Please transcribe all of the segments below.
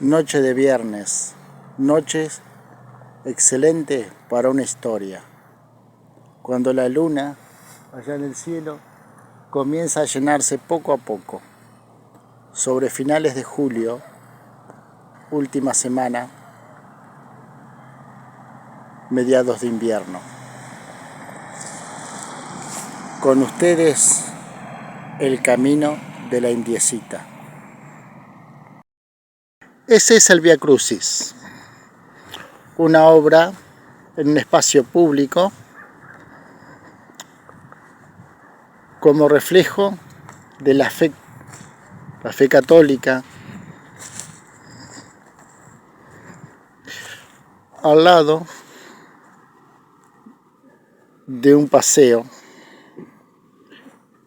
Noche de viernes, noches excelente para una historia. Cuando la luna, allá en el cielo, comienza a llenarse poco a poco. Sobre finales de julio, última semana, mediados de invierno. Con ustedes, el camino de la Indiecita. Ese es el Vía Crucis, una obra en un espacio público como reflejo de la fe católica, al lado de un paseo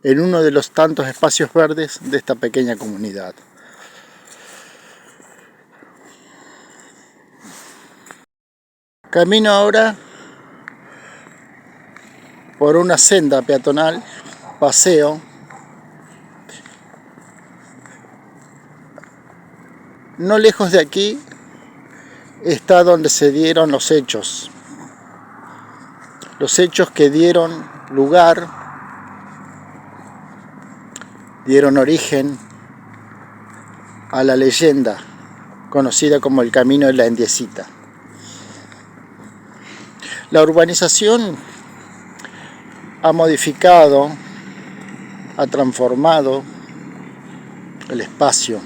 en uno de los tantos espacios verdes de esta pequeña comunidad. Camino ahora por una senda peatonal, paseo. No lejos de aquí está donde se dieron los hechos que dieron lugar, dieron origen a la leyenda conocida como el Camino de la Indiecita. La urbanización ha modificado, ha transformado el espacio.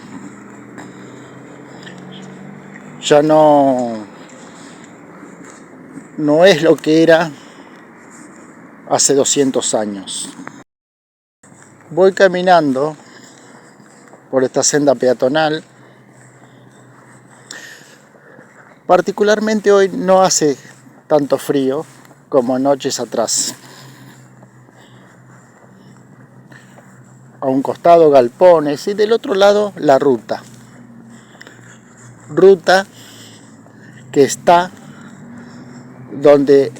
Ya no es lo que era hace 200 años. Voy caminando por esta senda peatonal. Particularmente hoy no hace tanto frío como noches atrás. A un costado galpones y del otro lado la ruta. Ruta que está donde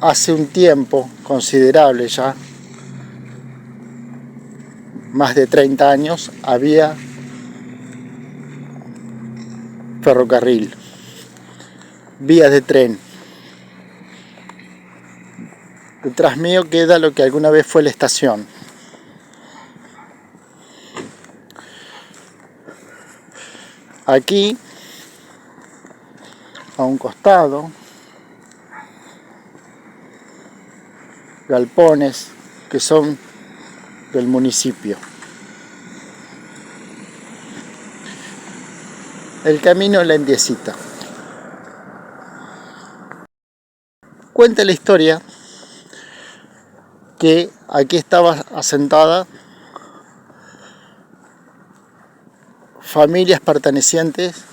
hace un tiempo considerable ya, más de 30 años, había ferrocarril, vías de tren. Detrás mío queda lo que alguna vez fue la estación. Aquí, a un costado, galpones que son del municipio. El camino de la Indiecita. Cuenta la historia que aquí estaba asentada familias pertenecientes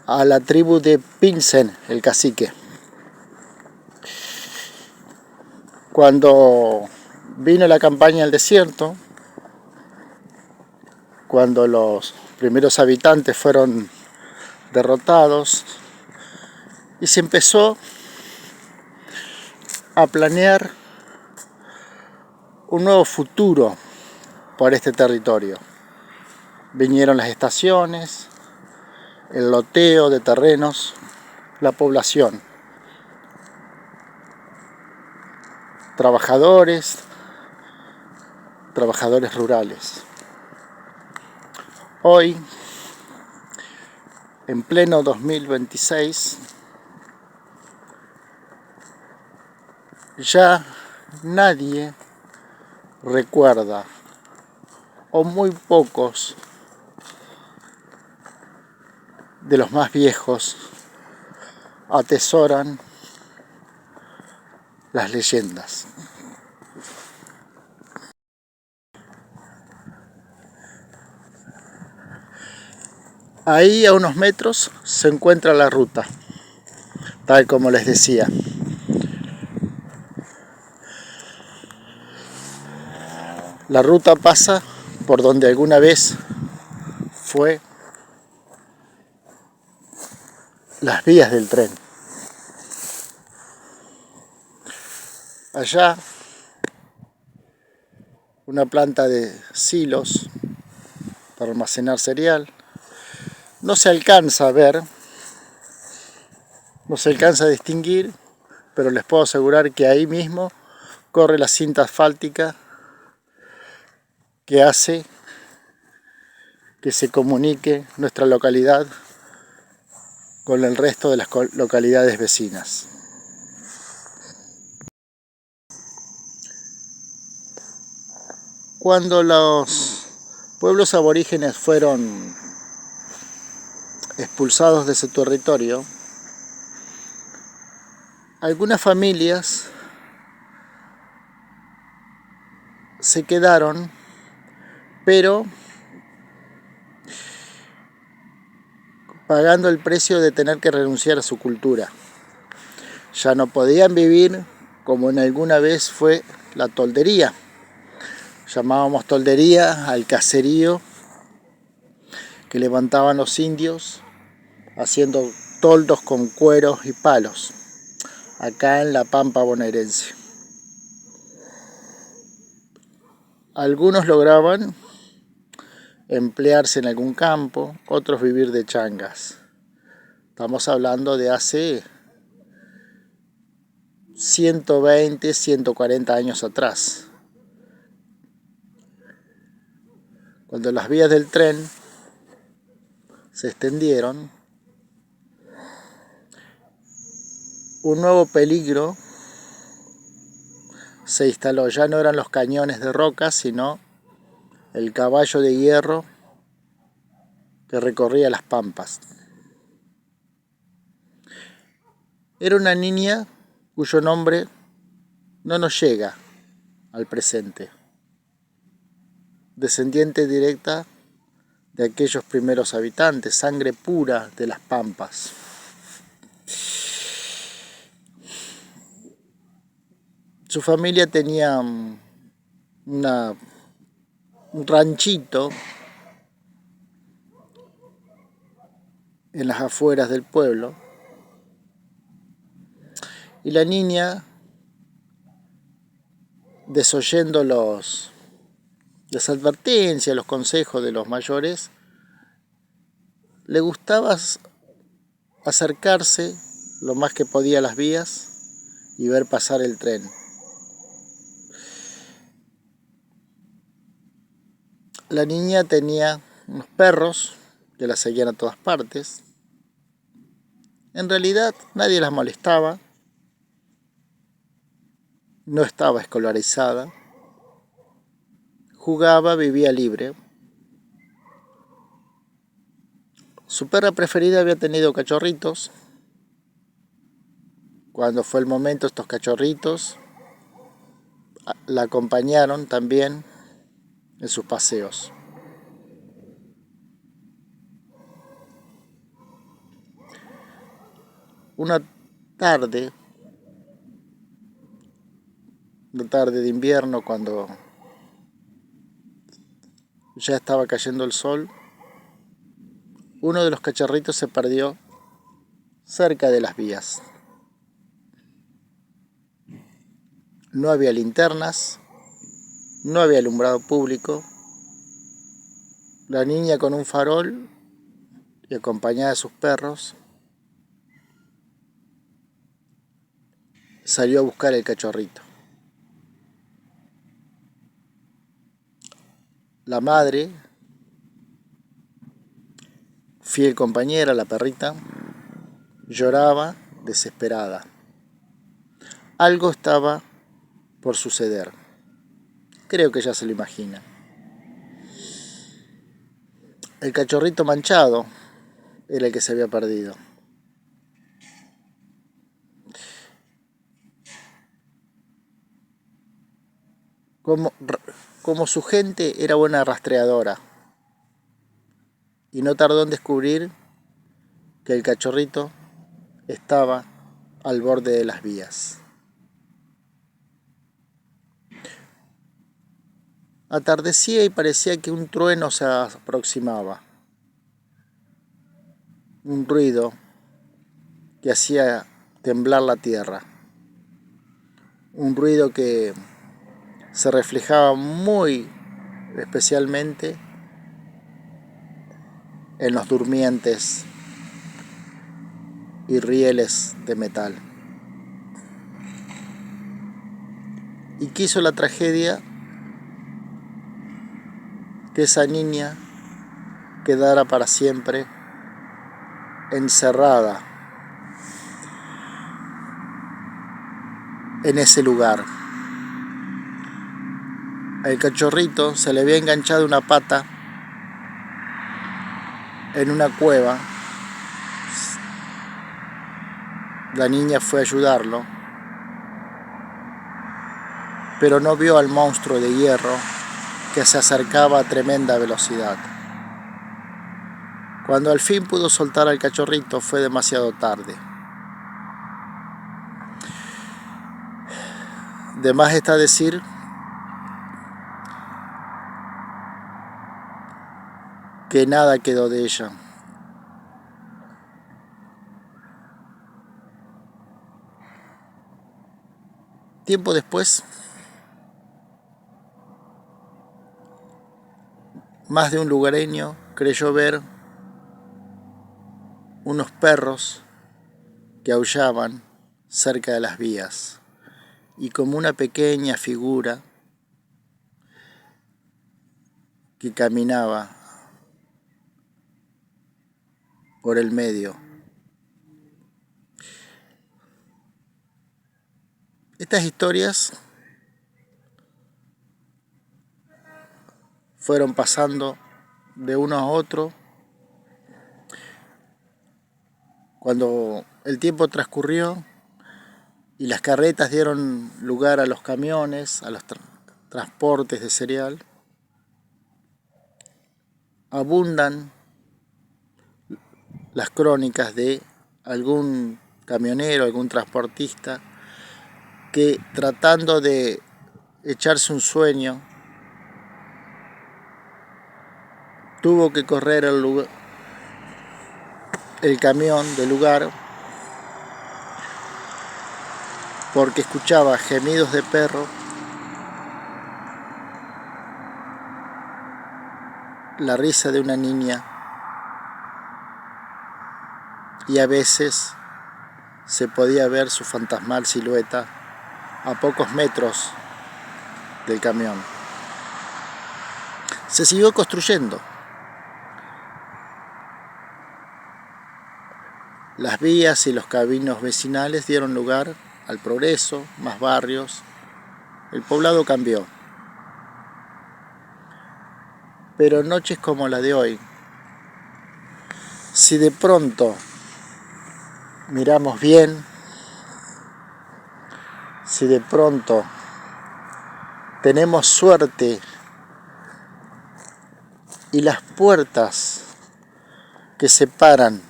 a la tribu de Pinsen, el cacique. Cuando vino la campaña al desierto, cuando los primeros habitantes fueron derrotados y se empezó a planear un nuevo futuro por este territorio. Vinieron las estaciones, el loteo de terrenos, la población, trabajadores rurales. Hoy, en pleno 2026, ya nadie recuerda, o muy pocos de los más viejos atesoran las leyendas. Ahí a unos metros se encuentra la ruta, tal como les decía. La ruta pasa por donde alguna vez fue las vías del tren. Allá, una planta de silos para almacenar cereal. No se alcanza a ver, no se alcanza a distinguir, pero les puedo asegurar que ahí mismo corre la cinta asfáltica que hace que se comunique nuestra localidad con el resto de las localidades vecinas. Cuando los pueblos aborígenes fueron expulsados de su territorio, algunas familias se quedaron, pero pagando el precio de tener que renunciar a su cultura. Ya no podían vivir como en alguna vez fue la toldería. Llamábamos toldería al caserío que levantaban los indios haciendo toldos con cueros y palos, acá en la Pampa bonaerense. Algunos lograban emplearse en algún campo, otros vivir de changas. Estamos hablando de hace 120, 140 años atrás, cuando las vías del tren se extendieron. Un nuevo peligro se instaló, ya no eran los cañones de rocas, sino el caballo de hierro que recorría las pampas. Era una niña cuyo nombre no nos llega al presente, descendiente directa de aquellos primeros habitantes, sangre pura de las pampas. Su familia tenía un ranchito en las afueras del pueblo, y la niña, desoyendo las advertencias, los consejos de los mayores, le gustaba acercarse lo más que podía a las vías y ver pasar el tren. La niña tenía unos perros que la seguían a todas partes. En realidad nadie las molestaba, no estaba escolarizada, jugaba, vivía libre. Su perra preferida había tenido cachorritos. Cuando fue el momento, estos cachorritos la acompañaron también en sus paseos. Una tarde de invierno, cuando ya estaba cayendo el sol, uno de los cachorritos se perdió cerca de las vías. No había linternas, no había alumbrado público. La niña, con un farol y acompañada de sus perros, salió a buscar el cachorrito. La madre, fiel compañera, la perrita, lloraba desesperada. Algo estaba por suceder. Creo que ya se lo imagina. El cachorrito manchado era el que se había perdido. Como su gente era buena rastreadora, y no tardó en descubrir que el cachorrito estaba al borde de las vías. Atardecía y parecía que un trueno se aproximaba. Un ruido que hacía temblar la tierra. Un ruido que se reflejaba muy especialmente en los durmientes y rieles de metal. Y quiso la tragedia que esa niña quedara para siempre encerrada en ese lugar. El cachorrito se le había enganchado una pata en una cueva. La niña fue a ayudarlo, pero no vio al monstruo de hierro que se acercaba a tremenda velocidad. Cuando al fin pudo soltar al cachorrito fue demasiado tarde. De más está decir que nada quedó de ella. Tiempo después, más de un lugareño creyó ver unos perros que aullaban cerca de las vías y como una pequeña figura que caminaba por el medio. Estas historias fueron pasando de uno a otro. Cuando el tiempo transcurrió y las carretas dieron lugar a los camiones, a los transportes de cereal, abundan las crónicas de algún camionero, algún transportista que tratando de echarse un sueño tuvo que correr el camión del lugar porque escuchaba gemidos de perro, la risa de una niña y a veces se podía ver su fantasmal silueta a pocos metros del camión. Se siguió construyendo. Las vías y los caminos vecinales dieron lugar al progreso, más barrios. El poblado cambió. Pero noches como la de hoy, si de pronto miramos bien, si de pronto tenemos suerte y las puertas que separan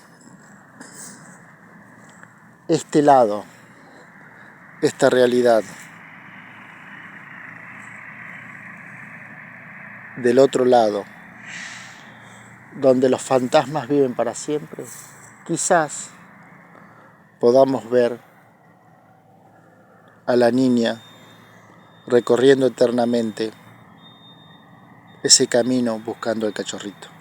este lado, esta realidad, del otro lado, donde los fantasmas viven para siempre, quizás podamos ver a la niña recorriendo eternamente ese camino buscando al cachorrito.